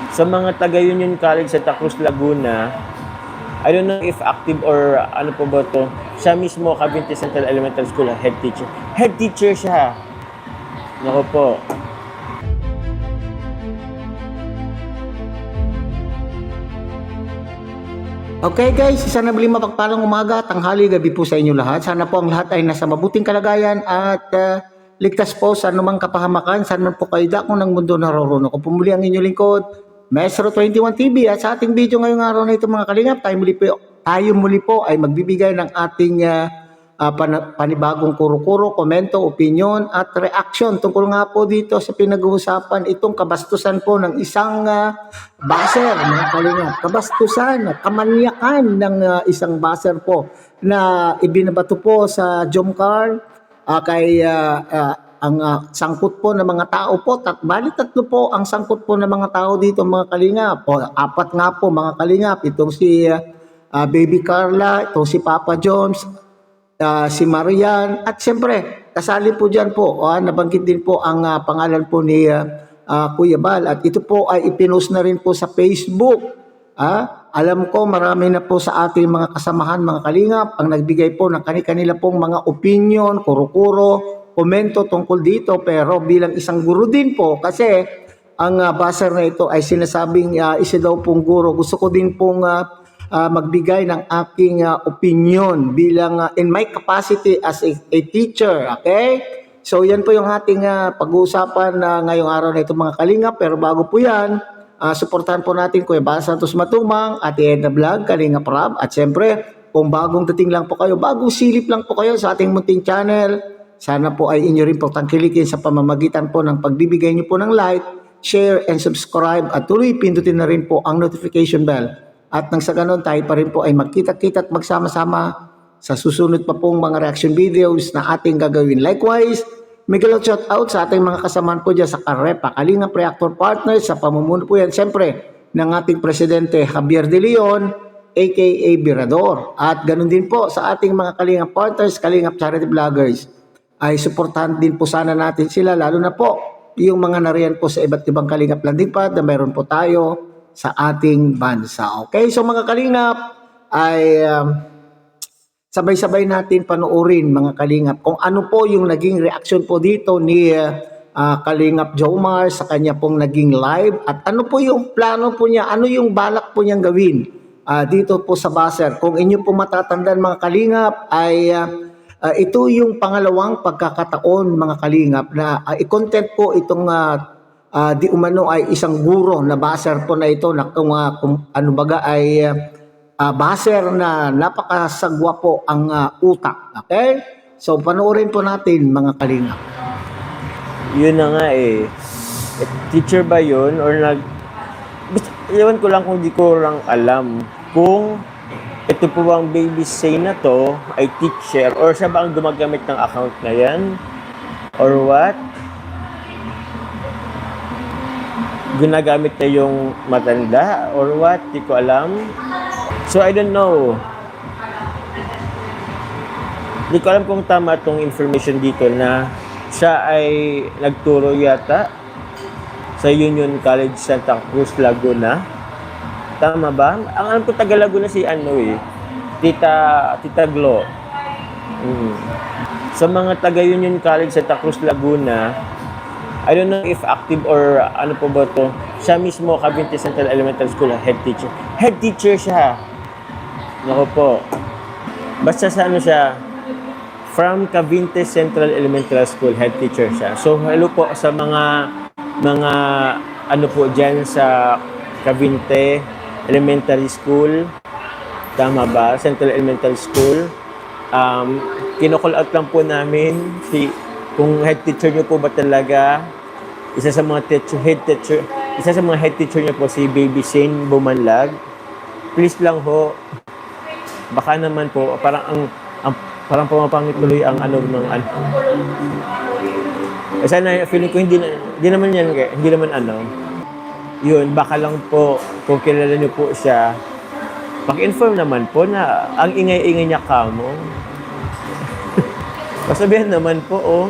Sa mga taga Union College sa Cruz, Laguna, I don't know if active or ano po ba to. Siya mismo, Cavite Central Elementary School, head teacher. Head teacher siya. Naku po. Okay guys, isa na muli mapagpalang umaga, tanghali, gabi po sa inyo lahat. Sana po ang lahat ay nasa mabuting kalagayan at ligtas po sa anumang kapahamakan. Saan man po kayo dako ng mundo naroroon. Ako po muli ang inyong lingkod, Maestro 21 TV. At sa ating video ngayong araw na ito mga kalingap, tayo muli po ay magbibigay ng ating panibagong kuro-kuro, komento, opinion at reaction tungkol nga po dito sa pinag-uusapan itong kabastusan po ng isang baser, mga kalingap. Kabastusan, kamanyakan ng isang baser po na ibinabato po sa Jomcar kay ang sangkot po ng mga tao po. Bali tatlo po ang sangkot po ng mga tao dito mga kalingap. O, apat nga po mga kalingap. Itong si Baby Carla, itong si Papa Jones, si Marian, at siyempre kasali po dyan po, nabanggit din po ang pangalan po ni Kuya Bal, at ito po ay ipinost na rin po sa Facebook. Alam ko marami na po sa ating mga kasamahan mga kalingap ang nagbigay po ng kani-kanila pong mga opinion, kuro-kuro, komento tungkol dito, pero bilang isang guro din po, kasi ang baser na ito ay sinasabing isa daw pong guro, gusto ko din pong magbigay ng aking opinion bilang in my capacity as a teacher, okay? So yan po yung ating pag-uusapan ngayong araw na ito mga kalingap. Pero bago po yan, suportahan po natin Kuya Bal Santos Matubang, Ate Edna Vlog, Kalingap Rab, at siyempre kung bagong dating lang po kayo, bagong silip lang po kayo sa ating munting channel, sana po ay inyo rin po tangkilikin sa pamamagitan po ng pagbibigay nyo po ng like, share, and subscribe, at tuloy pindutin na rin po ang notification bell. At nang sa ganon tayo pa rin po ay magkita-kita at magsama-sama sa susunod pa pong mga reaction videos na ating gagawin. Likewise, mega shout out sa ating mga kasamahan po dyan sa Karepa, Kalingap Reactor Partners, sa pamumuno po yan siyempre ng ating Presidente Javier De Leon, aka Birador. At ganon din po sa ating mga Kalingap Partners, Kalingap Charity Vloggers. Ay suportahan din po sana natin sila, lalo na po yung mga nariyan po sa iba't ibang Kalingap landing pad na mayroon po tayo sa ating bansa. Okay, so mga kalingap ay sabay-sabay natin panoorin mga kalingap kung ano po yung naging reaction po dito ni Kalingap Jomar sa kanya pong naging live, at ano po yung plano po niya, ano yung balak po niyang gawin dito po sa baser. Kung inyo po matatandaan mga kalingap ay ito yung pangalawang pagkakataon mga kalingap na i-content po itong di umano ay isang guro na baser po na ito na kung ano baga ay baser na napakasagwa po ang utak. Okay? So panoorin po natin mga kalingap. Yun na nga eh. Teacher ba yun? Or iwan ko lang kung di ko lang alam kung ito po bang baby say na to ay teacher or siya ba ang gumagamit ng account na yan? Or what? Ginagamit na yung matanda or what? Di ko alam. So I don't know. Di ko alam kung tama itong information dito na siya ay nagturo yata sa Union College Santa Cruz, Laguna. Tama ba? Ang alam ko taga Laguna si ano eh. Tita Glo. Sa mga taga Union College Santa Cruz, Laguna, I don't know if active or ano po ba to. Siya mismo, Cavite Central Elementary School, head teacher. Head teacher siya. Naku po. Basta sa ano siya, from Cavite Central Elementary School, head teacher siya. So, hello po sa mga ano po dyan sa Cavite Elementary School. Tama ba? Central Elementary School. Kinocall out lang po namin kung head teacher nyo po ba talaga, isa sa mga head teacher nyo po si Baby Shane Bumanlag. Please lang ho, baka naman po parang pumapangit tuloy ang ano ng ano. Sana feeling ko hindi naman yan, hindi naman ano. Yun, baka lang po kung kilala nyo po siya, paki-inform naman po na ang ingay-ingay niya kamo. Pasabihan naman po,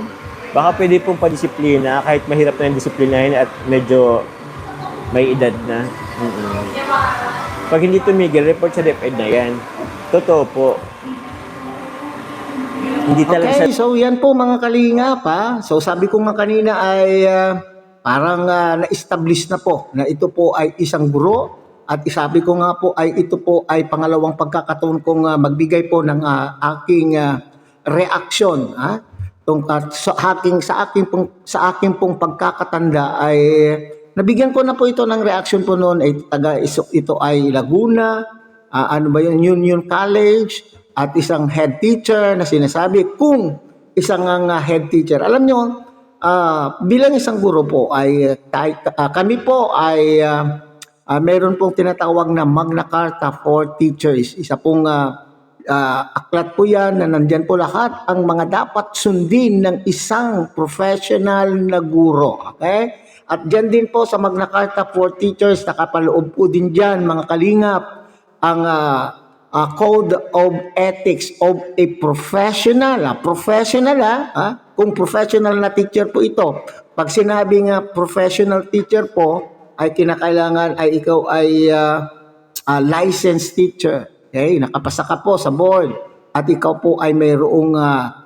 baka pwede pong padisiplina kahit mahirap na yung disiplinahin at medyo May edad na. Pag hindi tumigil, report sa DepEd na yan. Totoo po. Hindi talaga Okay, so yan po mga kalingap ha. So sabi ko nga kanina ay parang na-establish na po na ito po ay isang guro at sabi ko nga po ay ito po ay pangalawang pagkakataon kong magbigay po ng aking reaksyon ha. Sa aking pong pagkakatanda ay nabigyan ko na po ito ng reaction po noon ay ito ay Laguna, ano ba yun, Union College at isang head teacher na sinasabi kung isang head teacher. Alam nyo, bilang isang guro po ay kami po ay meron pong tinatawag na Magna Carta for Teachers. Isa pong aklat po yan na nandyan po lahat ang mga dapat sundin ng isang professional na guro. Okay? At dyan din po sa Magna Carta for Teachers, nakapaloob po din dyan mga kalingap ang Code of Ethics of a Professional. Kung professional na teacher po ito. Pag sinabing professional teacher po, ay kinakailangan ay ikaw ay licensed teacher. Okay? Nakapasa ka po sa board. At ikaw po ay mayroong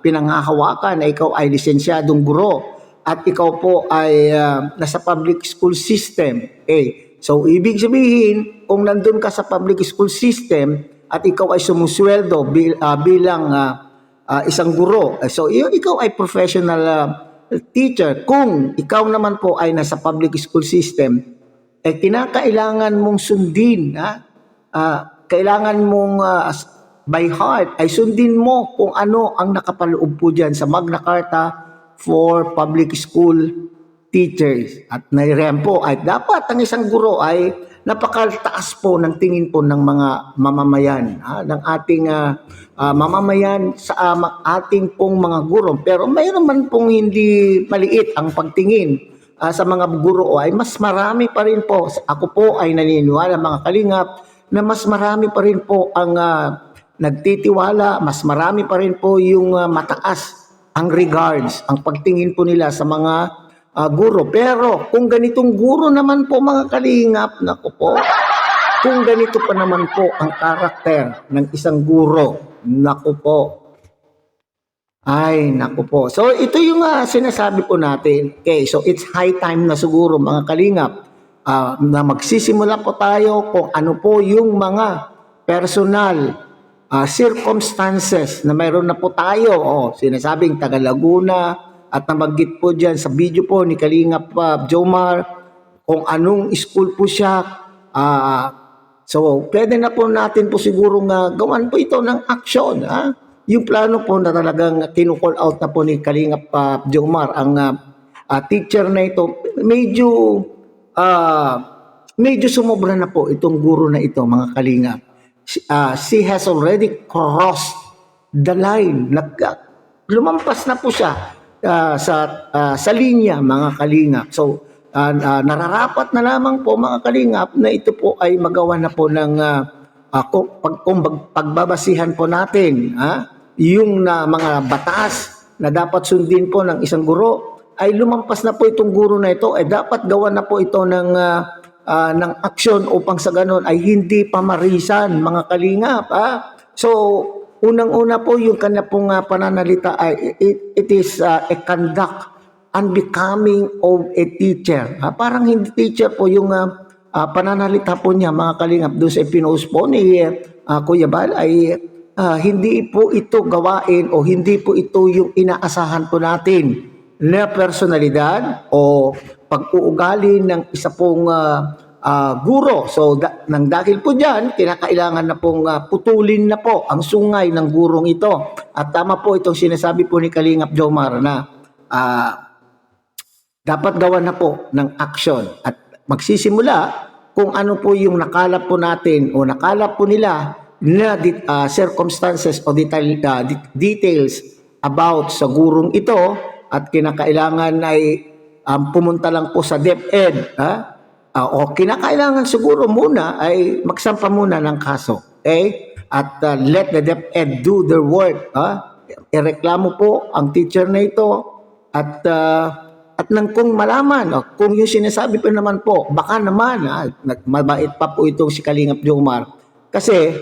pinanghahawakan na ikaw ay lisensyadong guro. At ikaw po ay nasa public school system. Okay? So, ibig sabihin, kung nandun ka sa public school system, at ikaw ay sumusweldo bilang isang guro. So, ikaw ay professional teacher. Kung ikaw naman po ay nasa public school system, kinakailangan mong sundin, kailangan mong by heart, ay sundin mo kung ano ang nakapaloob po dyan sa Magna Carta for Public School Teachers. At nairehan po ay dapat ang isang guro ay napakataas po ng tingin po ng mga mamamayan, ng ating mamamayan sa ating pong mga guro. Pero mayroon man pong hindi maliit ang pagtingin sa mga guro ay mas marami pa rin po. Ako po ay naniniwala mga kalingap na mas marami pa rin po ang nagtitiwala, mas marami pa rin po yung mataas ang regards, ang pagtingin po nila sa mga guro. Pero kung ganitong guro naman po mga kalingap, naku po, kung ganito pa naman po ang karakter ng isang guro, naku po. Ay, naku po. So ito yung sinasabi po natin. Okay, so it's high time na siguro mga kalingap na magsisimula po tayo kung ano po yung mga personal circumstances na mayroon na po tayo. Sinasabing taga Laguna, at nabanggit po dyan sa video po ni Kalingap Jomar kung anong school po siya. So, pwede na po natin po siguro gawan po ito ng action. Yung plano po na talagang kinukall out na po ni Kalingap Jomar, ang teacher na ito, medyo sumobra na po itong guro na ito, mga Kalingap. She has already crossed the line. Lumampas na po siya sa linya, mga kalingap. So, nararapat na lamang po mga kalingap na ito po ay magawa na po ng pagbabasihan po natin. Yung mga batas na dapat sundin po ng isang guro ay lumampas na po itong guro na ito ay dapat gawa na po ito ng aksyon upang sa ganon ay hindi pamarisan mga kalingap. So, unang-una po yung kanya pong pananalita ay it is a conduct unbecoming of a teacher. Parang hindi teacher po yung pananalita po niya mga kalingap doon sa pinost po ni Kuya Bal ay hindi po ito gawain o hindi po ito yung inaasahan po natin na personalidad o pag-uugali ng isa pong guro. So, nang dahil po dyan, kinakailangan na pong putulin na po ang sungay ng gurong ito. At tama po itong sinasabi po ni Kalingap Jomar na dapat gawan na po ng action. At magsisimula kung ano po yung nakalap po natin o nakalap po nila na circumstances o details about sa gurong ito at kinakailangan ay pumunta lang po sa DepEd. O kinakailangan siguro muna ay magsampa muna ng kaso. Okay? At let the DepEd do their work. Ireklamo po ang teacher na ito at at nang kung malaman, kung yung sinasabi pa naman po, baka naman, mabait pa po itong si Kalingap Jomar. Kasi,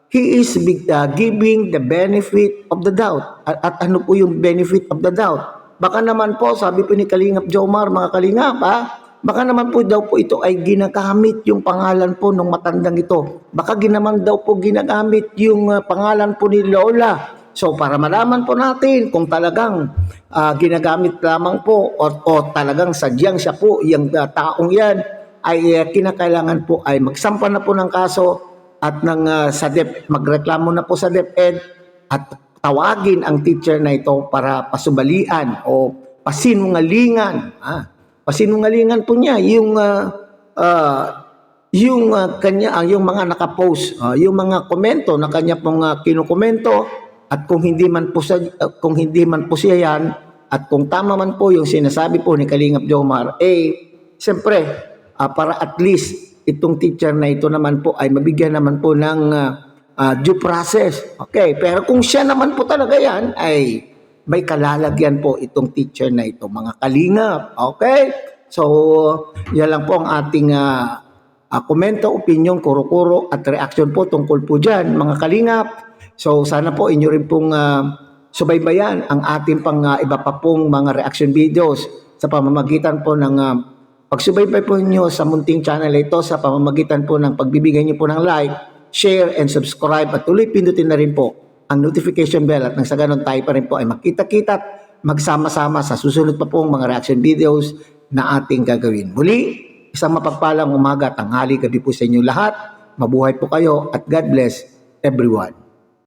he is giving the benefit of the doubt. At ano po yung benefit of the doubt? Baka naman po, sabi po ni Kalingap Jomar, mga Kalingap, baka naman po daw po ito ay ginagamit yung pangalan po ng matandang ito. Baka ginaman daw po ginagamit yung pangalan po ni Lola. So para malaman po natin kung talagang ginagamit lamang po o talagang sadyang siya po, yung taong yan ay kinakailangan po ay magsampa na po ng kaso at sa magreklamo na po sa DepEd at tawagin ang teacher na ito para pasubalian o pasinungalingan. Pasinungalingan po niya yung yung mga nakapost, yung mga komento na kanya pong kinukomento at kung hindi man po siya yan at kung tama man po yung sinasabi po ni Kalingap Jomar, siyempre para at least itong teacher na ito naman po ay mabigyan naman po ng due process. Okay, pero kung siya naman po talaga yan ay may kalalagyan po itong teacher na ito, mga Kalingap. Okay? So, yan lang po ang ating komento, opinion, kuro-kuro at reaction po tungkol po dyan, mga Kalingap. So, sana po inyo rin pong subaybayan ang ating pang iba pa pong mga reaction videos sa pamamagitan po ng pagsubaybay po nyo sa munting channel ito sa pamamagitan po ng pagbibigay nyo po ng like, share, and subscribe at tuloy pindutin na rin po ang notification bell at nang sa ganun tayo pa rin po ay magkita-kita at magsama-sama sa susunod pa pong mga reaction videos na ating gagawin. Muli, isang mapagpalang umaga, tanghali, gabi po sa inyo lahat. Mabuhay po kayo at God bless everyone.